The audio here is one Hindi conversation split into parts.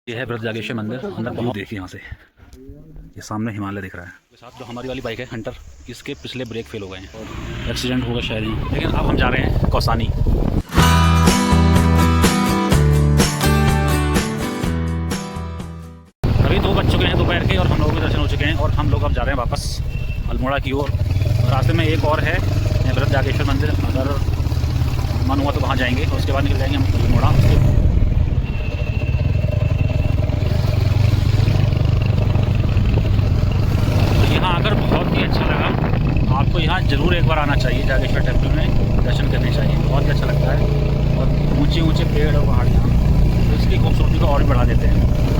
ये है ब्रज जागेश्वर मंदिर। अंदर बहुत देखिए यहाँ से ये सामने हिमालय दिख रहा है। साथ जो हमारी वाली बाइक है हंटर, इसके पिछले ब्रेक फेल हो गए हैं और एक्सीडेंट होगा शायद ही। लेकिन अब हम जा रहे हैं कौसानी। अभी 2 बज चुके हैं दोपहर के और हम लोगों के दर्शन हो चुके हैं और हम लोग अब जा रहे हैं वापस अल्मोड़ा की ओर। रास्ते में एक और है ब्रज जागेश्वर मंदिर, अगर मन हुआ तो वहाँ जाएंगे और उसके बाद निकल जाएंगे हम अल्मोड़ा। यहाँ आकर बहुत ही अच्छा लगा। आपको यहाँ ज़रूर एक बार आना चाहिए, जागेश्वर टेम्पल में दर्शन करने चाहिए, बहुत ही अच्छा लगता है। और ऊंचे ऊंचे पेड़ और पहाड़ियाँ तो इसकी खूबसूरती को और भी बढ़ा देते हैं।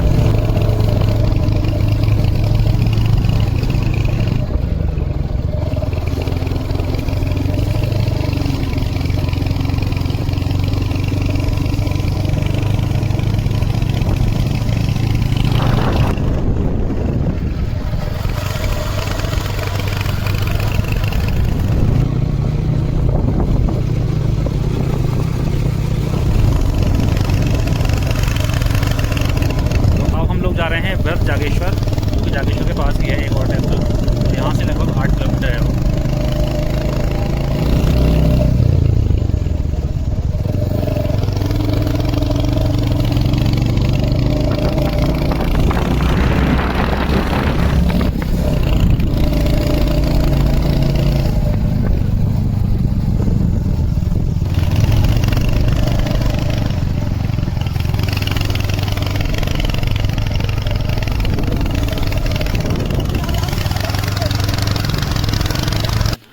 जा रहे हैं ब्रज जागेश्वर, जो कि जागेश्वर के पास ही है एक और टेम्पल। यहाँ से लगभग 8 किलोमीटर है वो।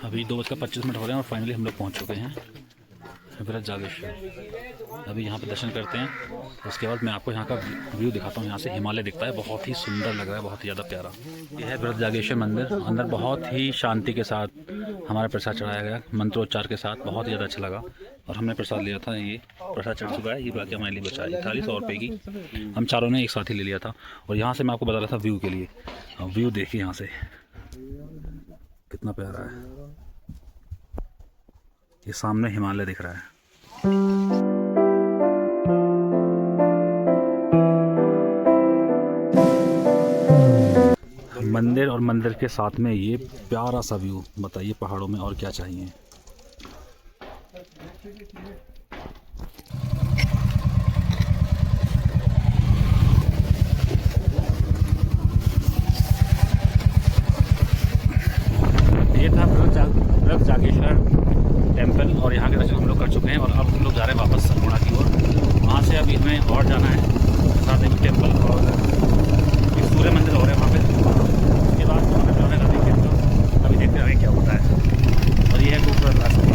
अभी 2:25 हो रहे हैं और फाइनली हम लोग पहुँच चुके हैं ब्रज जागेश्वर। अभी यहाँ पे दर्शन करते हैं, उसके बाद मैं आपको यहाँ का व्यू दिखाता हूँ। यहाँ से हिमालय दिखता है, बहुत ही सुंदर लग रहा है, बहुत ही ज़्यादा प्यारा। यह है ब्रज जागेश्वर मंदिर। अंदर बहुत ही शांति के साथ हमारा प्रसाद चढ़ाया गया, मंत्रोच्चार के साथ, बहुत ही ज़्यादा अच्छा लगा। और हमने प्रसाद लिया था, ये प्रसाद चढ़ चुका है, ये बाकी हमारे लिए बचा है 40 रुपये की। हम चारों ने एक साथ ही ले लिया था। और यहाँ से मैं आपको बता रहा था व्यू के लिए, व्यू देखिए यहाँ से कितना प्यारा है। ये सामने हिमालय दिख रहा है। मंदिर और मंदिर के साथ में ये प्यारा सा व्यू, बताइए पहाड़ों में और क्या चाहिए। ये था ब्रज जागेश्वर टेम्पल और यहाँ के दर्शन हम लोग कर चुके हैं। और अब हम लोग जा रहे हैं वापस अल्मोड़ा की ओर। वहाँ से अभी हमें और जाना है साथ ही टेम्पल और एक सूर्य मंदिर और है वहाँ पे। उसके बाद हमें जाने का देखिए, तो अभी देखते हैं क्या होता है। और ये है खूबसूरत रास्ता।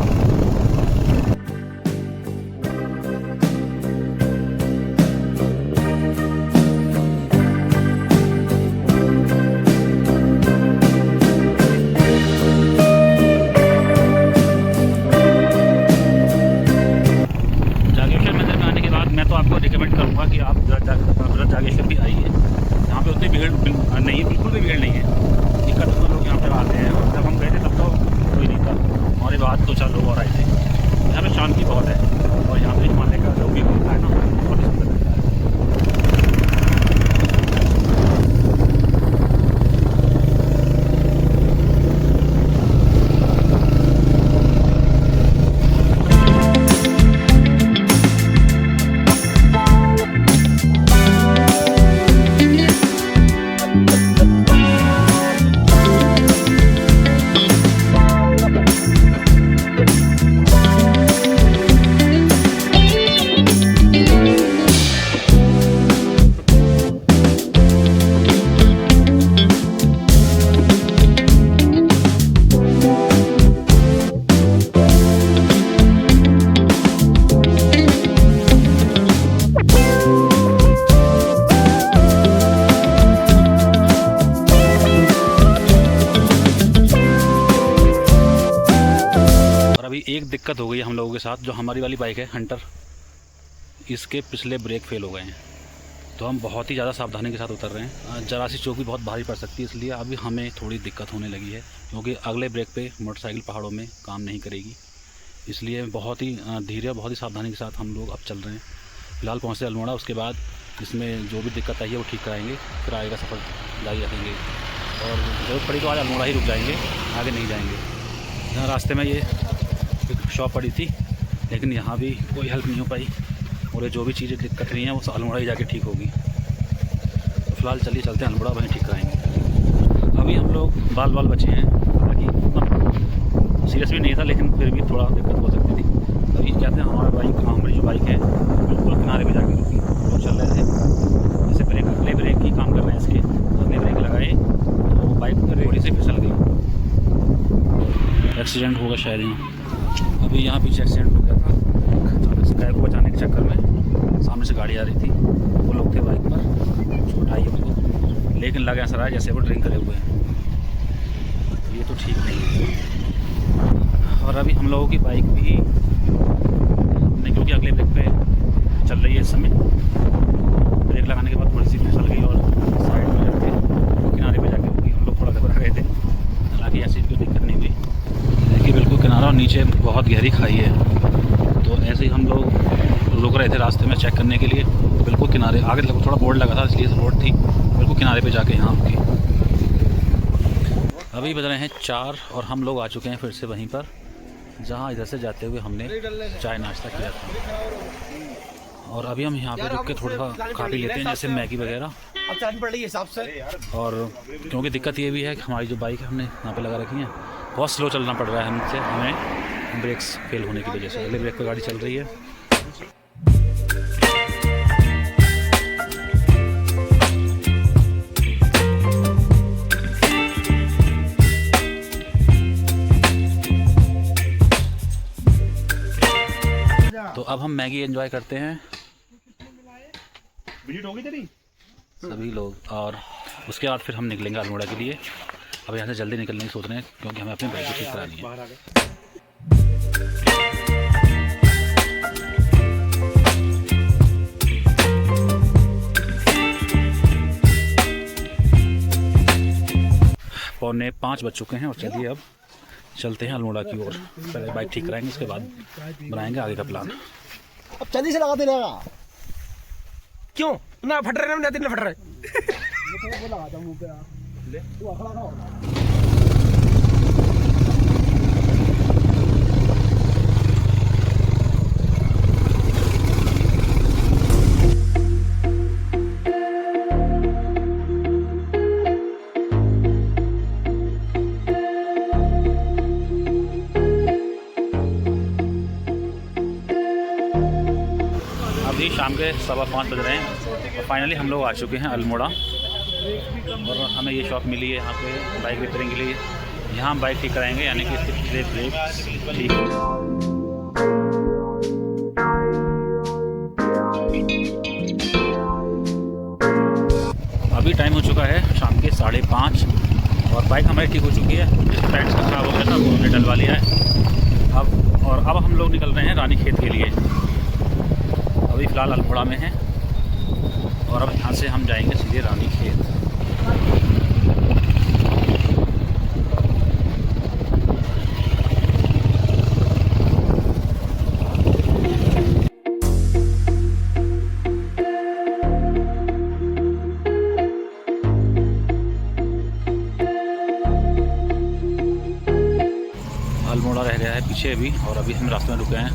आपको रिकमेंड करूँगा कि आप ब्रज जागेश्वर भी आइए। यहाँ पे उतनी भीड़ नहीं है, बिल्कुल भी भीड़ नहीं है। दिक्कत तो लोग यहाँ पे आते हैं, और जब हम गए थे तब तो कोई नहीं था, हमारे बाद 2-4 लोग और आए थे। यहाँ पे शांति बहुत है और यहाँ पे हिमालय का जो भी होता है ना, बहुत ही सुंदर लगता है। अभी एक दिक्कत हो गई है हम लोगों के साथ, जो हमारी वाली बाइक है हंटर, इसके पिछले ब्रेक फेल हो गए हैं। तो हम बहुत ही ज़्यादा सावधानी के साथ उतर रहे हैं। जरा सी चौक भी बहुत भारी पड़ सकती है, इसलिए अभी हमें थोड़ी दिक्कत होने लगी है, क्योंकि अगले ब्रेक पे मोटरसाइकिल पहाड़ों में काम नहीं करेगी। इसलिए बहुत ही धीरे, बहुत ही सावधानी के साथ हम लोग अब चल रहे हैं। फिलहाल पहुँचे अल्मोड़ा, उसके बाद जिसमें जो भी दिक्कत आई है वो ठीक कराएंगे, फिर आगे का सफ़र जारी रखेंगे। और ज़रूरत पड़ी तो आज अल्मोड़ा ही रुक जाएंगे, आगे नहीं जाएंगे। यहाँ रास्ते में ये एक शॉप पड़ी थी, लेकिन यहाँ भी कोई हेल्प नहीं हो पाई, और ये जो भी चीज़ें दिक्कत रही हैं वो अल्मोड़ा ही जाके ठीक होगी। तो फिलहाल चलिए चलते हैं अल्मोड़ा, वहीं ठीक कराएंगे। अभी हम लोग बाल बचे हैं, हालांकि उतना सीरियस भी नहीं था, लेकिन फिर भी थोड़ा दिक्कत हो सकती थी। अभी कहते हैं हमारी जो बाइक है बिल्कुल किनारे पे जाके रुकी। लोग चल रहे थे, जैसे अगले ब्रेक की काम कर रहे हैं, इसके अगले ब्रेक लगाए तो बाइक थोड़ी सी फिसल गई, एक्सीडेंट होगा शायद यहाँ। अभी यहाँ पीछे एक्सीडेंट हो गया था, स्काई को बचाने के चक्कर में सामने से गाड़ी आ रही थी, वो लोग थे बाइक पर, उसको उठाइए उनको, लेकिन लगा ऐसा रहा जैसे वो ड्रिंक करे हुए हैं। ये तो ठीक नहीं है। और अभी हम लोगों की बाइक भी हमने, क्योंकि अगले ब्रेक पे चल रही है इस समय, ब्रेक लगाने के बाद थोड़ी सी फिसल गई और साइड में जाके किनारे पे जाके होगी। हम लोग थोड़ा घबरा गए थे, हालांकि ऐसी कोई दिक्कत नहीं हुई। देखिए बिल्कुल किनारा और नीचे बहुत गहरी खाई है, तो ऐसे ही हम लोग रुक रहे थे रास्ते में चेक करने के लिए, तो बिल्कुल किनारे आगे थोड़ा बोर्ड लगा था इसलिए रोड थी, बिल्कुल किनारे पे जाके यहाँ रुकी। अभी बज रहे हैं 4 और हम लोग आ चुके हैं फिर से वहीं पर जहाँ इधर से जाते हुए हमने चाय नाश्ता किया था। और अभी हम यहाँ पे रुक के थोड़ा सा खा पी लेते हैं, जैसे मैगी वगैरह। अब चार्ज पड़ रही है हिसाब से। और क्योंकि दिक्कत ये भी है कि हमारी जो बाइक है हमने यहाँ पे लगा रखी है, बहुत स्लो चलना पड़ रहा है हमसे, हमें ब्रेक्स फेल होने की वजह से। अगले ब्रेक पर गाड़ी चल रही है। तो अब हम मैगी एंजॉय करते हैं सभी लोग, और उसके बाद फिर हम निकलेंगे अल्मोड़ा के लिए। अब यहाँ से जल्दी निकलने की सोच रहे हैं, क्योंकि हमें अपनी बाइक ठीक करानी है। पौने 5 बज चुके हैं और चलिए अब चलते हैं अल्मोड़ा की ओर। पहले बाइक ठीक कराएंगे, उसके बाद बनाएंगे आगे का प्लान। अब जल्दी से लगा देगा। क्यों ना फट रहे ना फट रहे। वो लगाता हूं मुंह पे यार, तू अखड़ा ना होगा। अभी शाम के 5:15 बज रहे हैं और फाइनली हम लोग आ चुके हैं अल्मोड़ा। और हमें ये शॉप मिली है यहाँ पे बाइक रिपेयरिंग के लिए। यहाँ हम बाइक ठीक कराएंगे, यानी कि इसके पिछले ब्रेक ठीक। अभी टाइम हो चुका है शाम के 5:30 और बाइक हमारी ठीक हो चुकी है। जिस पैंट का खराब हो गया था वो हमने डलवा लिया है अब हम लोग निकल रहे हैं रानी खेत के लिए। अभी फ़िलहाल अल्मोड़ा में हैं और अब यहाँ से हम जाएंगे सीधे रानी खेत। अल्मोड़ा रह गया है पीछे अभी, और अभी हम रास्ते में रुके हैं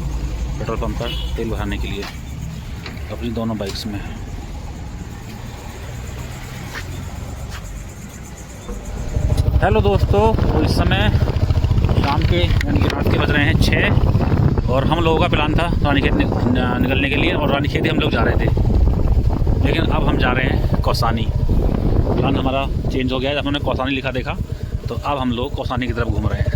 पेट्रोल पंप पर तेल भराने के लिए अपनी दोनों बाइक्स में। हेलो दोस्तों, तो इस समय शाम के यानी कि रात के बज रहे हैं 6 और हम लोगों का प्लान था रानी खेत निकलने के लिए, और रानी खेत ही हम लोग जा रहे थे, लेकिन अब हम जा रहे हैं कौसानी। प्लान हमारा चेंज हो गया है। जब हमने कौसानी लिखा देखा तो अब हम लोग कौसानी की तरफ घूम रहे हैं।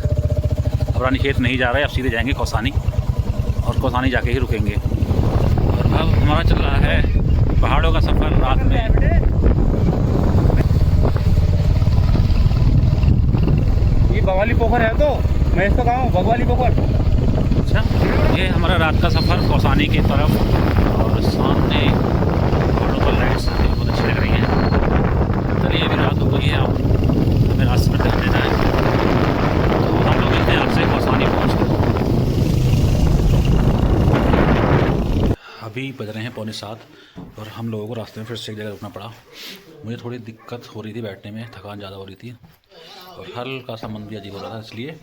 अब रानी खेत नहीं जा रहे, अब सीधे जाएंगे कौसानी और कौसानी जाके ही रुकेंगे। और अब हमारा चल रहा है पहाड़ों का सफ़र रात में। ये बवाली पोखर है, तो मैं इसको कहा हूँ बवाली पोखर। अच्छा, ये हमारा रात का सफ़र कौसानी की तरफ, और सामने पहाड़ों पर लाइट्स बहुत अच्छी लग रही हैं। चलिए अभी रात हो गई है, अब हमें रास्ते में ध्यान देना है, तो हम लोग मिलते हैं आपसे कौसानी पहुँच कर। अभी बज रहे हैं 6:45 और हम लोगों को रास्ते में फिर से एक जगह रुकना पड़ा। मुझे थोड़ी दिक्कत हो रही थी बैठने में, थकान ज़्यादा हो रही थी और हल्का सा मन भी अजीब हो रहा था, इसलिए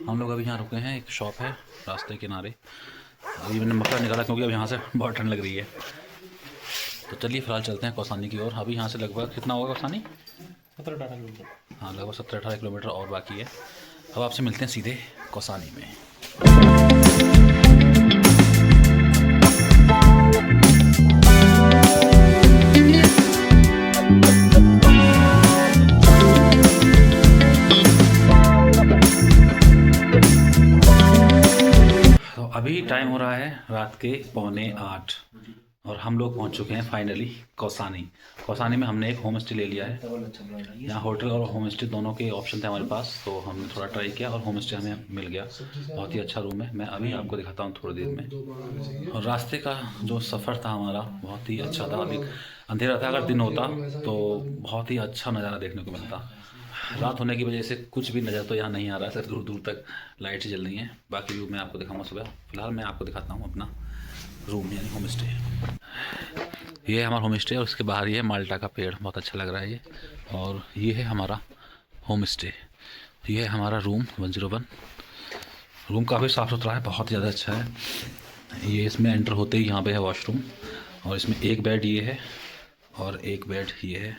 हम लोग अभी यहाँ रुके हैं। एक शॉप है रास्ते किनारे। अभी मैंने मफलर निकाला क्योंकि अब यहाँ से बहुत ठंड लग रही है। तो चलिए फिलहाल चलते हैं कौसानी की ओर। अभी यहाँ से लगभग कितना होगा कौसानी? 17-18 किलोमीटर। हाँ, लगभग 17-18 किलोमीटर और बाकी है। अब आपसे मिलते हैं सीधे कौसानी में। तो अभी टाइम हो रहा है रात के 7:45 और हम लोग पहुंच चुके हैं फाइनली कौसानी। कौसानी में हमने एक होम स्टे ले लिया है। यहाँ होटल और होम स्टे दोनों के ऑप्शन थे हमारे पास, तो हमने थोड़ा ट्राई किया और होम स्टे हमें मिल गया। बहुत ही अच्छा रूम है, मैं अभी आपको दिखाता हूँ थोड़ी देर में। और रास्ते का जो सफ़र था हमारा बहुत ही अच्छा था। अभी अंधेरा था, अगर दिन होता तो बहुत ही अच्छा नज़ारा देखने को मिलता। रात होने की वजह से कुछ भी नज़र तो यहाँ नहीं आ रहा है, सिर्फ दूर दूर तक लाइट जल रही हैं। बाकी व्यू मैं आपको दिखाऊंगा सुबह। फिलहाल मैं आपको दिखाता हूँ अपना रूम यानी होम स्टे। ये है हमारा होम स्टे और उसके बाहर ये है माल्टा का पेड़, बहुत अच्छा लग रहा है ये। और ये है हमारा होम स्टे। ये है हमारा रूम 101। रूम काफ़ी साफ़ सुथरा है, बहुत ज़्यादा अच्छा है। ये इसमें एंटर होते ही यहाँ पे है वॉशरूम और इसमें एक बेड ये है और एक बेड ये है।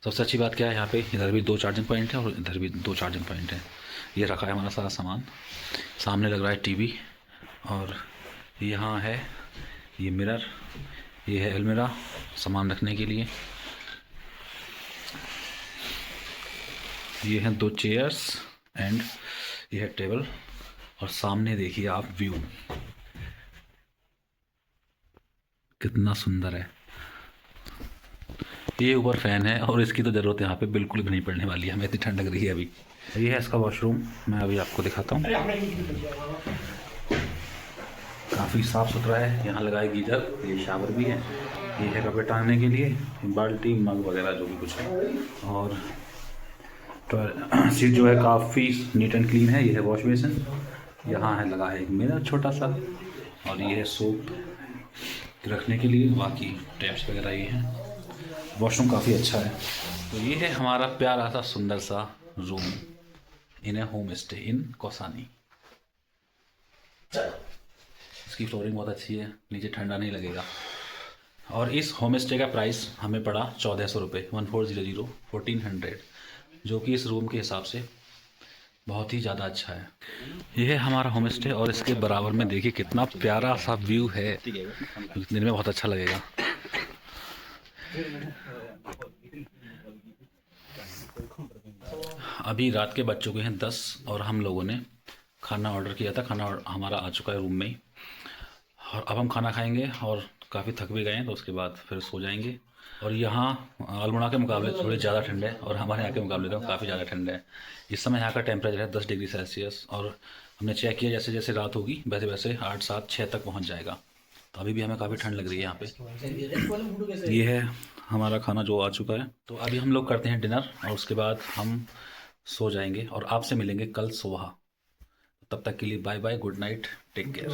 सबसे अच्छी बात क्या है, यहाँ पे इधर भी 2 चार्जिंग पॉइंट है और इधर भी 2 चार्जिंग पॉइंट है। ये रखा है हमारा सारा सामान। सामने लग रहा है टीवी और यहाँ है ये मिरर, ये है अलमीरा सामान रखने के लिए। ये हैं 2 चेयर्स एंड ये है टेबल। और सामने देखिए आप व्यू कितना सुंदर है। ये ऊपर फैन है और इसकी तो ज़रूरत यहाँ पे बिल्कुल भी नहीं पड़ने वाली है, हमें इतनी ठंड लग रही है अभी। ये है इसका वॉशरूम, मैं अभी आपको दिखाता हूँ। काफ़ी साफ़ सुथरा है, यहाँ लगाए गीजर, ये शावर भी है, ये है कपड़े टांगने के लिए, बाल्टी मग वगैरह जो भी कुछ है। और तो सीट जो है काफ़ी नीट एंड क्लीन है। ये है वॉश बेसिन, यहाँ है लगा है एक मिरर छोटा सा और ये है सोप रखने के लिए। बाकी टैप्स वगैरह ये हैं। वॉशरूम काफ़ी अच्छा है। तो ये है हमारा प्यारा सा सुंदर सा room in A home stay in Kausani. इसकी फ्लोरिंग बहुत अच्छी है, नीचे ठंडा नहीं लगेगा। और इस होम स्टे का प्राइस हमें पड़ा 1400 रुपये, 1400 1400, जो कि इस रूम के हिसाब से बहुत ही ज़्यादा अच्छा है। यह है हमारा होम स्टे और इसके बराबर में देखिए कितना प्यारा सा व्यू है, दिन में बहुत अच्छा लगेगा। अभी रात के बज चुके हैं 10 और हम लोगों ने खाना ऑर्डर किया था। खाना हमारा आ चुका है रूम में ही और अब हम खाना खाएंगे और काफ़ी थक भी गए हैं, तो उसके बाद फिर सो जाएंगे। और यहाँ अल्मोड़ा के मुकाबले थोड़ी ज़्यादा ठंड है और हमारे यहाँ के मुकाबले तो काफ़ी ज़्यादा ठंड है। इस समय यहाँ का टेम्परेचर है 10 डिग्री सेल्सियस और हमने चेक किया जैसे जैसे रात होगी वैसे वैसे 8, 7, 6 तक पहुँच जाएगा। तो अभी भी हमें काफ़ी ठंड लग रही है यहाँ पे। ये है हमारा खाना जो आ चुका है। तो अभी हम लोग करते हैं डिनर और उसके बाद हम सो जाएंगे और आपसे मिलेंगे कल सुबह। तब तक के लिए bye bye, good night, take care.